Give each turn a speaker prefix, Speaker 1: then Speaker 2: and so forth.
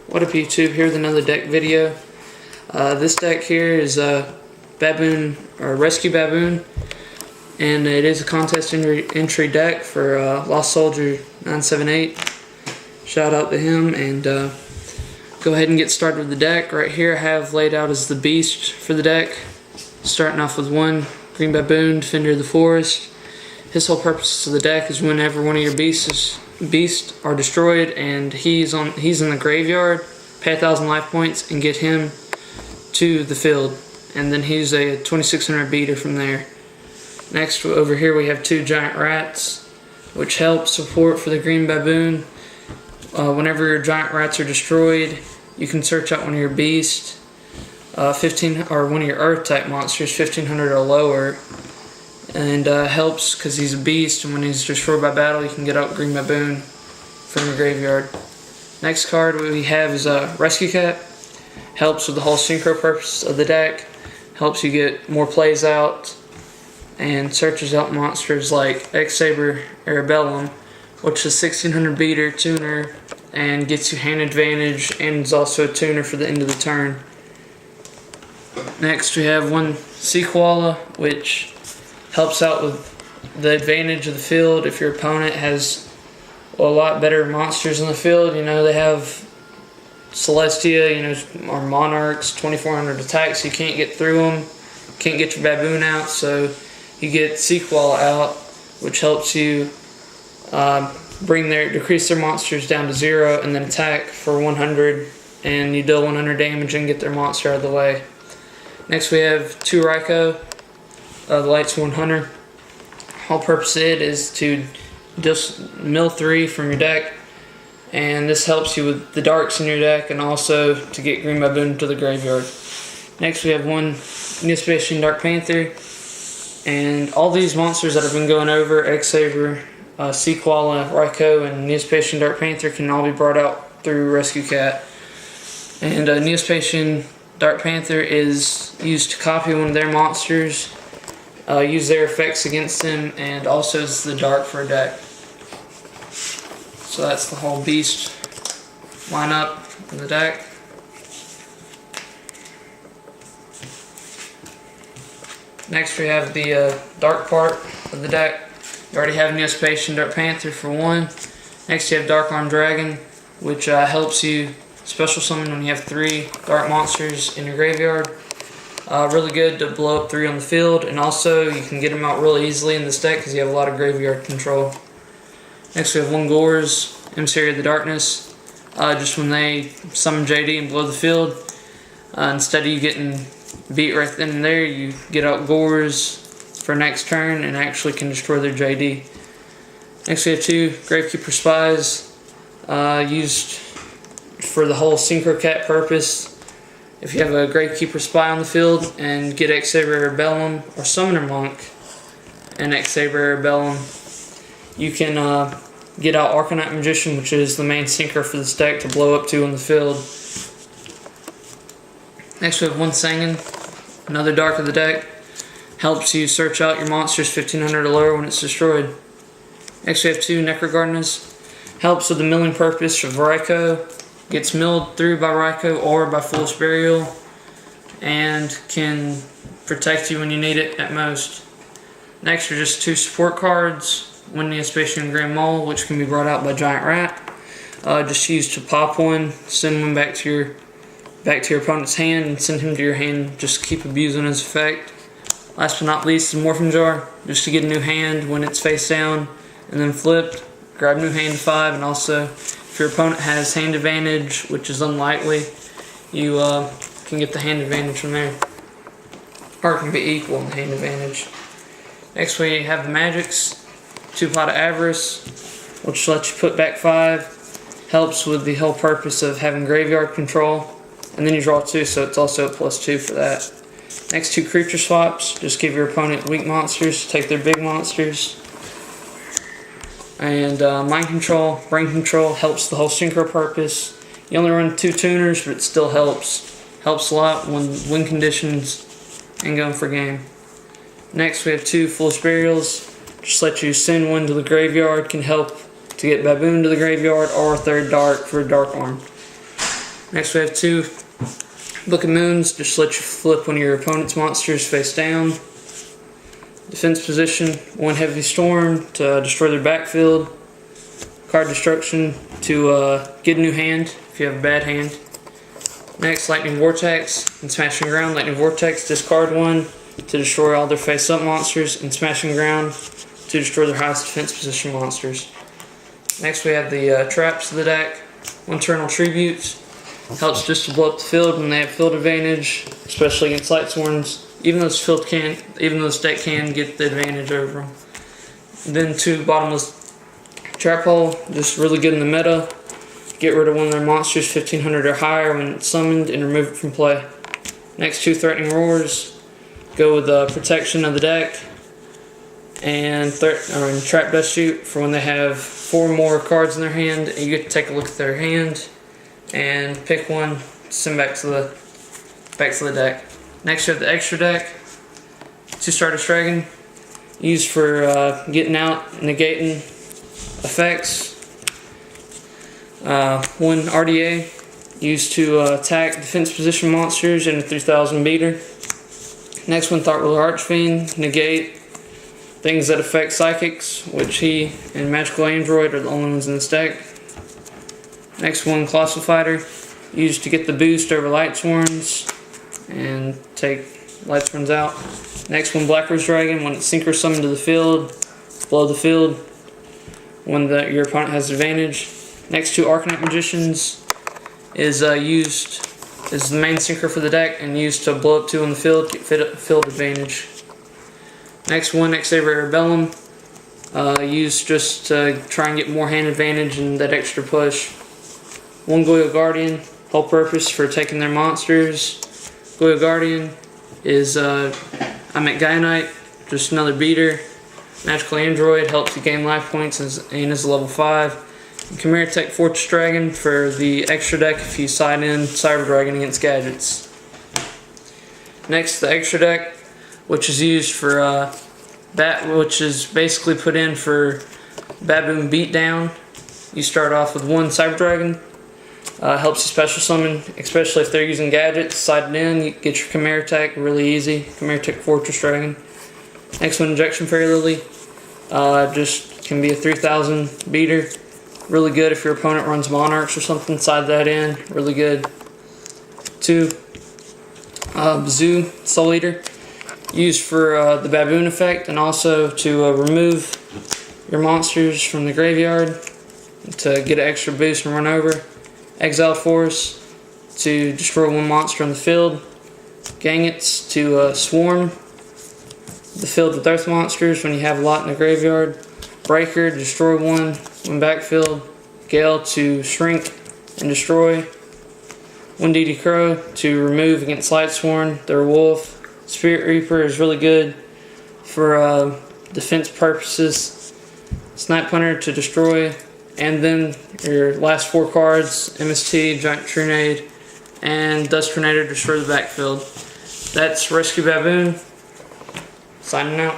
Speaker 1: What up YouTube, here with another deck video. This deck here is Baboon, or Rescue Baboon, and it is a contest entry deck for Lost Soldier 978. Shout out to him, and go ahead and get started with the deck. Right here I have laid out as the beast for the deck, starting off with one Green Baboon, Defender of the Forest. His whole purpose of the deck is whenever one of your beasts are destroyed and he's in the graveyard, pay 1,000 life points and get him to the field, and then he's a 2600 beater from there. Next, over here we have two giant rats, which help support for the Green Baboon. Whenever your giant rats are destroyed, you can search out one of your beasts, 15 or one of your Earth type monsters, 1500 or lower, and helps because he's a beast, and when he's destroyed by battle you can get out Green Baboon from your graveyard. Next card we have is Rescue Cat. Helps with the whole synchro purpose of the deck, helps you get more plays out, and searches out monsters like X-Saber Arabellum, which is 1600 beater tuner and gets you hand advantage, and is also a tuner for the end of the turn. Next we have one Sea Koala, which helps out with the advantage of the field. If your opponent has a lot better monsters in the field, you know, they have Celestia, you know, or Monarchs, 2400 attacks, so you can't get through them, can't get your Baboon out, so you get Sea Koala out, which helps you decrease their monsters down to 0 and then attack for 100, and you deal 100 damage and get their monster out of the way. Next we have two Raikou. The Light's 100. Whole purpose of it is to just mill 3 from your deck, and this helps you with the darks in your deck and also to get Green Baboon to the graveyard. Next we have one Neospatian Dark Panther, and all these monsters that I've been going over, X-Saber, Sea Koala, Raikou, and Neospatian Dark Panther, can all be brought out through Rescue Cat. And Neospatian Dark Panther is used to copy one of their monsters, use their effects against them, and also is the dark for a deck. So that's the whole beast lineup in the deck. Next we have the dark part of the deck. You already have Neospatian Dark Panther for one. Next you have Dark Arm Dragon, which helps you special summon when you have 3 dark monsters in your graveyard. Really good to blow up 3 on the field, and also you can get them out really easily in this deck because you have a lot of graveyard control. Next we have one Gores, Emissary of the Darkness. Just when they summon JD and blow the field, instead of you getting beat right then and there, you get out Gores for next turn and actually can destroy their JD. Next we have two Gravekeeper Spies, used for the whole Synchro Cat purpose. If you have a Gravekeeper Spy on the field and get X-Saber Arabellum or Summoner Monk and X-Saber Arabellum, you can get out Arcanite Magician, which is the main synchro for this deck to blow up 2 on the field. Next we have one Sangan, another dark of the deck. Helps you search out your monsters 1500 or lower when it's destroyed. Next we have two Necrogardenas. Helps with the milling purpose of Raikou. Gets milled through by Raikou or by Foolish Burial, and can protect you when you need it at most. Next are just 2 support cards, one Neospatian Grand Mole, which can be brought out by Giant Rat. Just use to pop one, send one back to your opponent's hand, and send him to your hand. Just keep abusing his effect. Last but not least is Morphin Jar, just to get a new hand when it's face down and then flipped. Grab new hand to 5, and also if your opponent has hand advantage, which is unlikely, you can get the hand advantage from there. Or it can be equal in the hand advantage. Next we have the Magics, 2 Pot of Avarice, which lets you put back 5. Helps with the whole purpose of having graveyard control. And then you draw 2, so it's also a +2 for that. Next 2 Creature Swaps, just give your opponent weak monsters, take their big monsters. And Mind Control, Brain Control, helps the whole synchro purpose. You only run 2 tuners, but it still helps. Helps a lot when win conditions and going for game. Next we have 2 Foolish Burials, just let you send one to the graveyard, can help to get Baboon to the graveyard, or a 3rd dark for a Dark Arm. Next we have 2 Book of Moons. Just let you flip one of your opponent's monsters face down. Defense position, 1 Heavy Storm to destroy their backfield. Card destruction to get a new hand if you have a bad hand. Next, Lightning Vortex and Smashing Ground. Lightning Vortex, discard 1 to destroy all their face-up monsters, and Smashing Ground to destroy their highest defense position monsters. Next we have the traps of the deck. 1 Eternal Tribute. Helps just to blow up the field when they have field advantage, especially against Lightsworns. Even though this deck can get the advantage over them. Then 2 Bottomless Trap Hole, just really good in the meta. Get rid of one of their monsters 1500 or higher when it's summoned and remove it from play. Next 2 Threatening Roars. Go with protection of the deck. And Trap Dust Shoot for when they have 4 more cards in their hand. And you get to take a look at their hand and pick one to send back to the deck. Next you have the extra deck. 2 Stardust Dragon. Used for getting out, negating effects. 1 RDA. Used to attack defense position monsters in a 3000 beater. Next 1 Thoughtwheeler Archfiend. Negate things that affect psychics, which he and Magical Android are the only ones in this deck. Next 1 Colossal Fighter. Used to get the boost over Lightsworns and take Lightsworns out. Next 1 Black Rose Dragon. When it's synchro summoned to the field, blow the field when your opponent has advantage. Next 2 Arcanite Magicians is the main synchro for the deck and used to blow up 2 on the field, get field advantage. Next 1 Xavier Bellum, used just to try and get more hand advantage and that extra push. 1 Goyo Guardian, whole purpose for taking their monsters. Goyo Guardian is Gaionite, just another beater. Magical Android helps you gain life points and is level 5. Chimera Tech Fortress Dragon for the extra deck if you side in Cyber Dragon against gadgets. Next, the extra deck, which is used for which is basically put in for Baboon Beatdown. You start off with 1 Cyber Dragon. Helps you special summon, especially if they're using gadgets. Side it in, you get your Chimera Tech really easy. Chimera Tech Fortress Dragon. Next 1 Injection Fairy Lily. Just can be a 3000 beater. Really good if your opponent runs Monarchs or something. Side that in, really good. 2 Bazoo Soul Eater. Used for the Baboon effect and also to remove your monsters from the graveyard to get an extra boost and run over. Exile Force to destroy 1 monster on the field. Gangets to swarm the field with earth monsters when you have a lot in the graveyard. Breaker to destroy 1 when backfield. Gale to shrink and destroy. 1 DD Crow to remove against Lightsworn, their wolf. Spirit Reaper is really good for defense purposes. Snipe Hunter to destroy. And then your last 4 cards, MST, Giant Trunade, and Dust Tornado to destroy the backfield. That's Rescue Baboon. Signing out.